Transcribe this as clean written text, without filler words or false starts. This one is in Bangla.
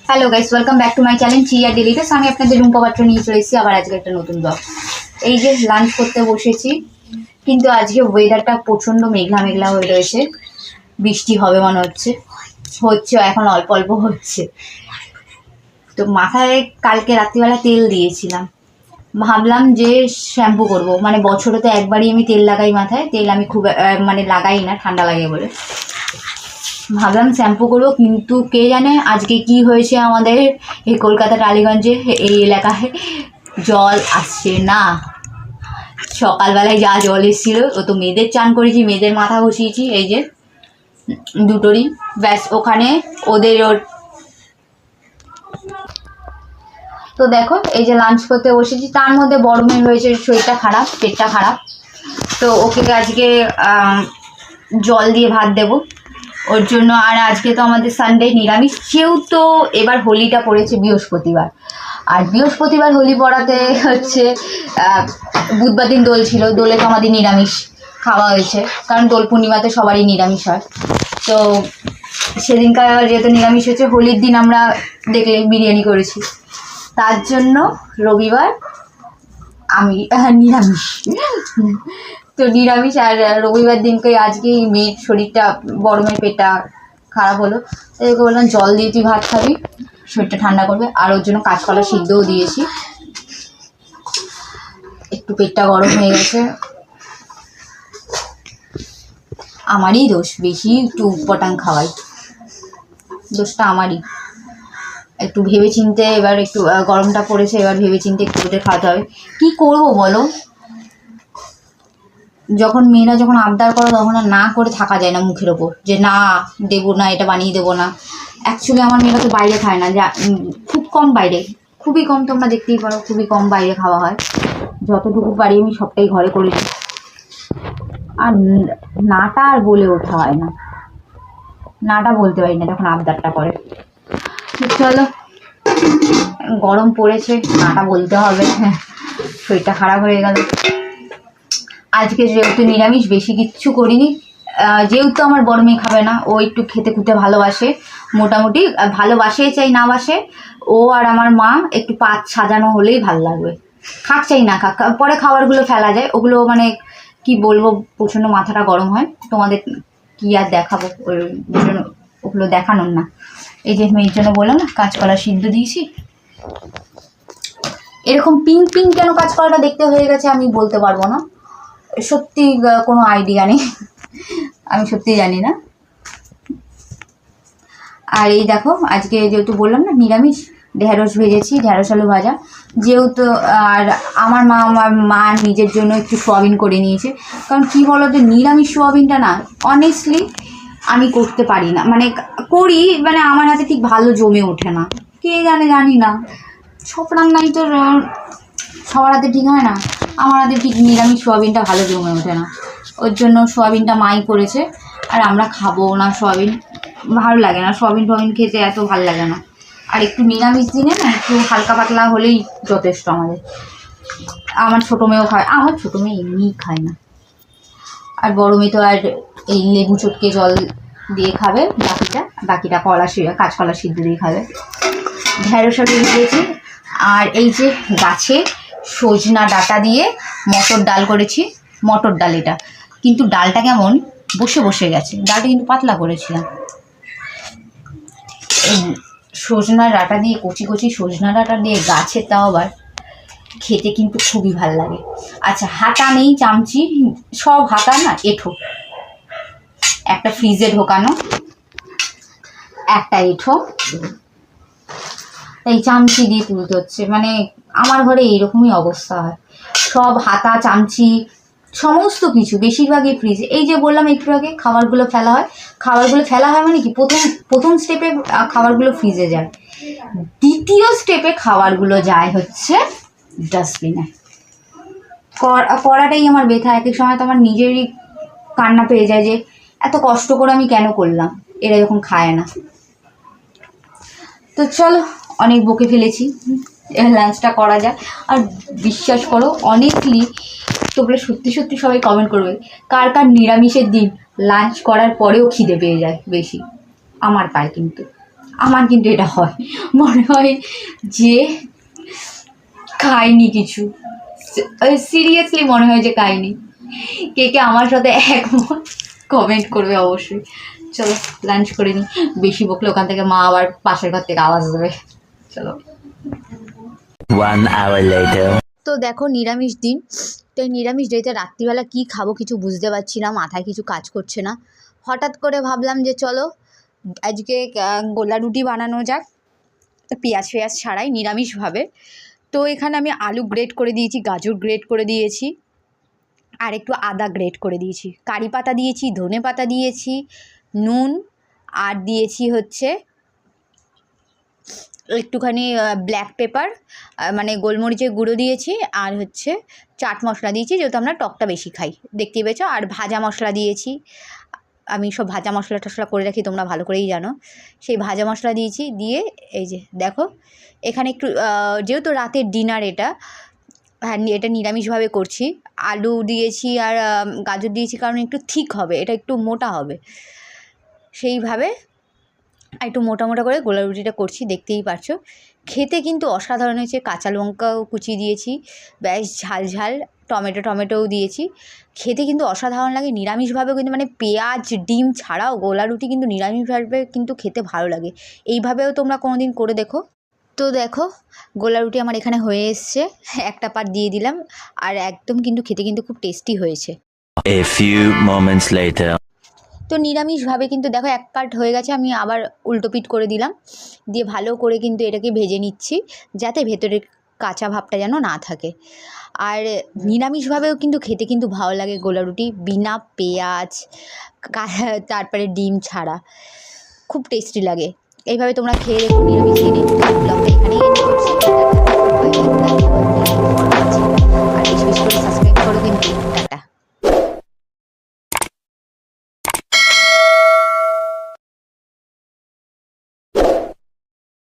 Hello guys, welcome back to my channel চিয়া ডেলিটাস। আমি আপনাদের রুম্পা পাত্র নিয়ে চলে এসেছি আবার আজকে একটা নতুন ব্লগ। এই যে লাঞ্চ করতে বসেছি, কিন্তু আজকে ওয়েদারটা প্রচণ্ড মেঘলা মেঘলা হয়ে রয়েছে। বৃষ্টি হবে মনে হচ্ছে, এখন অল্প অল্প হচ্ছে। তো মাথায় কালকে রাত্রিবেলা তেল দিয়েছিলাম, ভাবলাম যে শ্যাম্পু করব। মানে বছরে তো একবারই আমি তেল লাগাই মাথায়। তেল আমি খুব লাগাই না, ঠান্ডা লাগে বলে। ভাবলাম শ্যাম্পু করবো, কিন্তু কে জানে আজকে কি হয়েছে আমাদের এই কলকাতা টালিগঞ্জে এই এলাকায় জল আসছে না। সকালবেলায় যা জল এসেছিলো, ও তো মেয়েদের চান করেছি, মেয়েদের মাথা ঘষিয়েছি, এই যে দুটোরই, ব্যাস ওখানে ওদের তো দেখো এই যে লাঞ্চ করতে বসেছি, তার মধ্যে বড় মেয়ের হয়েছে শরীরটা খারাপ, পেটটা খারাপ। তো ওকে আজকে জল দিয়ে ভাত দেবো ওর জন্য। আর আজকে তো আমাদের সানডে নিরামিষ, যেহেতু এবার হোলিটা পড়েছে বৃহস্পতিবার, আর বৃহস্পতিবার হোলি পড়াতে হচ্ছে বুধবার দিন দোল ছিল, দোলে তো আমাদের নিরামিষ খাওয়া হয়েছে, কারণ দোল পূর্ণিমাতে সবারই নিরামিষ হয়। তো সেদিনকার যেহেতু নিরামিষ হয়েছে, হোলির দিন আমরা দেখলে বিরিয়ানি করেছি, তার জন্য রবিবার আমি নিরামিষ। তো নিরামিষ, আর রবিবার দিনকে আজকে মেয়ের শরীরটা, বড় মেয়ের পেটটা খারাপ হলো, তাই ওকে বললাম জল দিয়ে তুই ভাত খাবি, শরীরটা ঠান্ডা করবে। আর ওর জন্য কাঁচকলা সিদ্ধও দিয়েছি, একটু পেটটা গরম হয়ে গেছে। আমারই দোষ, বেশি একটু উটপটাং খাওয়াই, দোষটা আমারই। একটু ভেবে চিনতে, এবার একটু গরমটা পড়েছে, এবার ভেবে চিনতে একটু ওদের খাওয়াতে হবে। কী করবো বলো, যখন মেয়েরা যখন আবদার করে তখন আর না করে থাকা যায় না মুখের ওপর, যে না দেবো না, এটা বানিয়ে দেবো না। অ্যাকচুয়ালি আমার মেয়েরা তো বাইরে খায় না, যা খুব কম, বাইরে খুবই কম, তোমরা দেখতেই পারো খুবই কম বাইরে খাওয়া হয়। যতটুকু পারি আমি সবটাই ঘরে করেছি, আর নাটা আর বলে ওঠা হয় না, নাটা বলতে পারি না যখন আবদারটা করে। চলো, গরম পড়েছে, নাটা বলতে হবে, শরীরটা খারাপ হয়ে গেল। আজকে যেহেতু নিরামিষ, বেশি কিচ্ছু করিনি, যেহেতু আমার বড় মেয়ে খাবে না, ও একটু খেতে খুঁতে ভালোবাসে, মোটামুটি ভালোবাসে চাই না বাসে, ও আর আমার মা একটু পাত সাজানো হলেই ভালো লাগবে। খাক চাই না খাক, পরে খাবারগুলো ফেলা যায়, ওগুলো মানে কি বলবো, প্রচণ্ড মাথাটা গরম হয়। তোমাদের কি আর দেখাবো, ওই জন্য ওগুলো দেখানোর না। এই যে মেয়ের জন্য বললাম না কাঁচকলা সিদ্ধ দিয়েছি, এরকম পিঙ্ক পিঙ্ক কেন কাঁচকলাটা দেখতে হয়ে গেছে আমি বলতে পারবো না, সত্যি কোনো আইডিয়া নেই, আমি সত্যি জানি না। আর এই দেখো আজকে যেহেতু বললাম না নিরামিষ, ঢ্যাঁড়স ভেজেছি, ঢ্যাঁড়স আলু ভাজা যেহেতু। আর আমার মা নিজের জন্য একটু সোয়াবিন করে নিয়েছে, কারণ কী বলো তো, নিরামিষ সোয়াবিনটা না অনেস্টলি আমি করতে পারি না, মানে করি, মানে আমার হাতে ঠিক ভালো জমে ওঠে না, কে জানি না, সব রান্নাই তো সবার হাতে ঠিক হয় না, আমার হাতে ঠিক নিরামিষ সোয়াবিনটা ভালো জমে ওঠে না। ওর জন্য সোয়াবিনটা মাই করেছে, আর আমরা খাবো না সোয়াবিন, ভালো লাগে না সোয়াবিন টোয়াবিন খেতে, এত ভালো লাগে না। আর একটু নিরামিষ দিনে না একটু হালকা পাতলা হলেই যথেষ্ট আমাদের। আমার ছোটো মেয়েও খায়, আমার ছোটো মেয়ে এমনিই খায় না, আর বড় মেয়ে তো আর এই লেবু চটকে জল দিয়ে খাবে, বাকিটা কাঁচকলা সিদ্ধ দিয়ে খাবে। ঢ্যাঁড়স আলু দিয়েছি, আর এই যে গাছে সজনা ডাঁটা দিয়ে মটর ডাল করেছি, মটর ডাল এটা, কিন্তু ডালটা কেমন বসে গেছে, ডালটা কিন্তু পাতলা করেছিলাম। এই সজনা ডাঁটা দিয়ে, কচি কচি সজনা ডাঁটা দিয়ে গাছের, তাও আবার খেতে কিন্তু খুবই ভাল লাগে। আচ্ছা, হাতা নেই, চামচি, সব হাতা না, এঁঠো, একটা ফ্রিজে ঢোকানো, একটা এঁঠো, এই চামচি দিয়ে তুলতে হচ্ছে। মানে আমার ঘরে এইরকমই অবস্থা হয়, সব হাতা চামচি সমস্ত কিছু বেশিরভাগই ফ্রিজে। এই যে বললাম একটু আগে খাবারগুলো ফেলা হয় মানে কি, প্রথম স্টেপে খাবারগুলো ফ্রিজে যায়, দ্বিতীয় স্টেপে খাবারগুলো যায় হচ্ছে ডাস্টবিনে। করাটাই আমার ব্যথা, এক এক সময় তো আমার নিজেরই কান্না পেয়ে যায় যে এত কষ্ট করে আমি কেন করলাম, এরা যখন খায় না। তো চলো, অনেক বকে ফেলেছি, লাঞ্চটা করা যায়। আর বিশ্বাস করো, অনেকলি তোমরা সত্যি সবাই কমেন্ট করবে কার কার নিরামিষের দিন লাঞ্চ করার পরেও খিদে পেয়ে যায় বেশি। আমার পায়, কিন্তু আমার কিন্তু এটা হয়, মনে হয় যে খাইনি কিছু, সিরিয়াসলি মনে হয় যে খাইনি। কে কে আমার সাথে একমত কমেন্ট করবে অবশ্যই। চলো লাঞ্চ করে নিই, বেশি বকলে ওখান থেকে মা আবার পাশের ঘর থেকে আওয়াজ দেবে। চলো। 1 hour later. তো দেখো নিরামিষ দিন, তো এই নিরামিষ ডেতে রাত্রিবেলা কী খাবো কিছু বুঝতে পারছি না, মাথায় কিছু কাজ করছে না। হঠাৎ করে ভাবলাম যে চলো আজকে গোলা রুটি বানানো যাক, পেঁয়াজ ফেয়াজ ছাড়াই নিরামিষভাবে। তো এখানে আমি আলু গ্রেট করে দিয়েছি, গাজর গ্রেট করে দিয়েছি, আর একটু আদা গ্রেট করে দিয়েছি, কারি পাতা দিয়েছি, ধনে পাতা দিয়েছি, নুন, আর দিয়েছি হচ্ছে একটুখানি ব্ল্যাক পেপার মানে গোলমরিচের গুঁড়ো দিয়েছি, আর হচ্ছে চাট মশলা দিয়েছি, যেহেতু আমরা টকটা বেশি খাই দেখতেই পেয়েছো। আর ভাজা মশলা দিয়েছি, আমি সব ভাজা মশলা টশলা করে রাখি, তোমরা ভালো করেই জানো। সেই ভাজা মশলা দিয়েছি, দিয়ে এই যে দেখো এখানে একটু যেহেতু রাতের ডিনার এটা, হ্যাঁ এটা নিরামিষভাবে করছি, আলু দিয়েছি আর গাজর দিয়েছি, কারণ একটু থিক হবে, এটা একটু মোটা হবে, সেইভাবে একটু মোটা মোটা করে গোলা রুটিটা করছি, দেখতেই পারছো। খেতে কিন্তু অসাধারণ হয়েছে, কাঁচা লঙ্কাও কুচিয়ে দিয়েছি, বেশ ঝাল ঝাল, টমেটোও দিয়েছি, খেতে কিন্তু অসাধারণ লাগে। নিরামিষভাবেও কিন্তু মানে পেঁয়াজ ডিম ছাড়াও গোলা রুটি কিন্তু নিরামিষভাবে কিন্তু খেতে ভালো লাগে, এইভাবেও তোমরা কোনো দিন করে দেখো। তো দেখো গোলা রুটি আমার এখানে হয়ে এসছে, একটা পার্ট দিয়ে দিলাম, আর একদম কিন্তু খেতে কিন্তু খুব টেস্টি হয়েছে। A few moments later. তো নিরামিষভাবে কিন্তু দেখো এক পার্ট হয়ে গেছে, আমি আবার উল্টোপিট করে দিলাম, দিয়ে ভালো করে কিন্তু এটাকে ভেজে নিচ্ছি, যাতে ভেতরের কাঁচা ভাবটা যেন না থাকে। আর নিরামিষভাবেও কিন্তু খেতে কিন্তু ভালো লাগে গোলা রুটি, বিনা পেঁয়াজ তারপরে ডিম ছাড়া, খুব টেস্টি লাগে। এইভাবে তোমরা খেয়ে দেখো নিরামিষ দিনে।